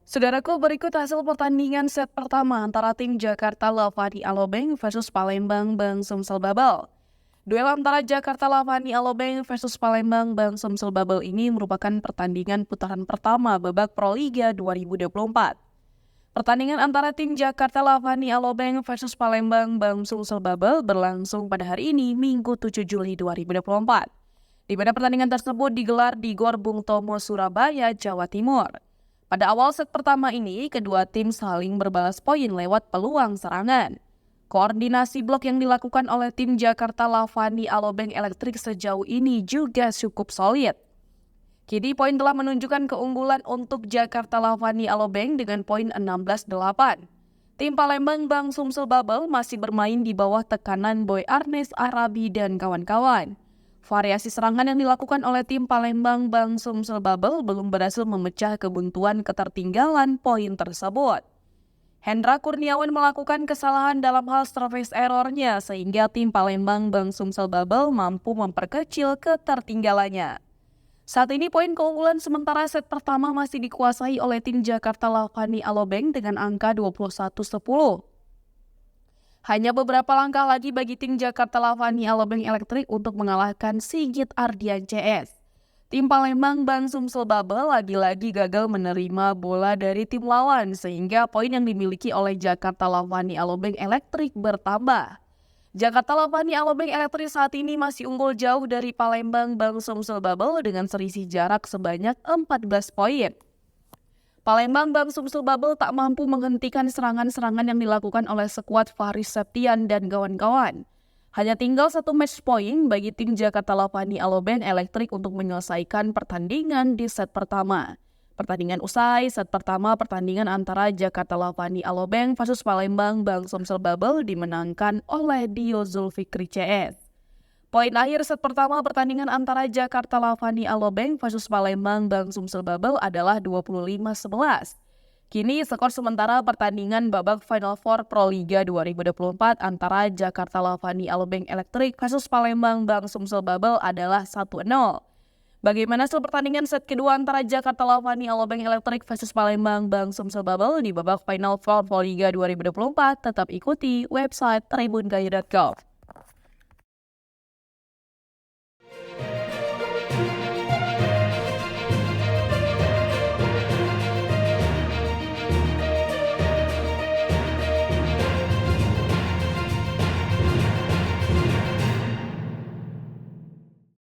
Saudaraku, berikut hasil pertandingan set pertama antara tim Jakarta Lavani Alobeng versus Palembang Bang Sumsel Babel. Duel antara Jakarta Lavani Alobeng versus Palembang Bang Sumsel Babel ini merupakan pertandingan putaran pertama babak Proliga 2024. Pertandingan antara tim Jakarta Lavani Alobeng versus Palembang Bang Sumsel Babel berlangsung pada hari ini, Minggu 7 Juli 2024. Di mana pertandingan tersebut digelar di Gor Bung Tomo, Surabaya, Jawa Timur. Pada awal set pertama ini, kedua tim saling berbalas poin lewat peluang serangan. Koordinasi blok yang dilakukan oleh tim Jakarta Lavani Alobeng Elektrik sejauh ini juga cukup solid. Kini poin telah menunjukkan keunggulan untuk Jakarta Lavani Alobeng dengan poin 16-8. Tim Palembang Bang Sumsel Babel masih bermain di bawah tekanan Boy Arnes Arabi dan kawan-kawan. Variasi serangan yang dilakukan oleh tim Palembang Bang Sumsel Babel belum berhasil memecah kebuntuan ketertinggalan poin tersebut. Hendra Kurniawan melakukan kesalahan dalam hal service error-nya sehingga tim Palembang Bang Sumsel Babel mampu memperkecil ketertinggalannya. Saat ini poin keunggulan sementara set pertama masih dikuasai oleh tim Jakarta Lavani Alobeng dengan angka 21-10. Hanya beberapa langkah lagi bagi tim Jakarta Lavani Alobeng Elektrik untuk mengalahkan Sigit Ardian CS. Tim Palembang Bang Sumsel Babel lagi-lagi gagal menerima bola dari tim lawan sehingga poin yang dimiliki oleh Jakarta Lavani Alobeng Elektrik bertambah. Jakarta Lavani Alobeng Elektrik saat ini masih unggul jauh dari Palembang Bang Sumsel Babel dengan selisih jarak sebanyak 14 poin. Palembang Bang Sumsel Babel tak mampu menghentikan serangan-serangan yang dilakukan oleh skuad Faris Septian dan kawan-kawan. Hanya tinggal satu match point bagi tim Jakarta Lavani Alobeng Elektrik untuk menyelesaikan pertandingan di set pertama. Pertandingan usai, set pertama pertandingan antara Jakarta Lavani Alobeng versus Palembang Bang Sumsel Babel dimenangkan oleh Dio Zulfikri CS. Poin akhir set pertama pertandingan antara Jakarta Lavani Alobeng versus Palembang Bang Sumsel Babel adalah 25-11. Kini skor sementara pertandingan babak Final Four Proliga 2024 antara Jakarta Lavani Alobeng Elektrik versus Palembang Bang Sumsel Babel adalah 1-0. Bagaimana hasil pertandingan set kedua antara Jakarta Lavani Alobeng Elektrik versus Palembang Bang Sumsel Babel di babak Final Four Proliga 2024? Tetap ikuti website tribungaya.com.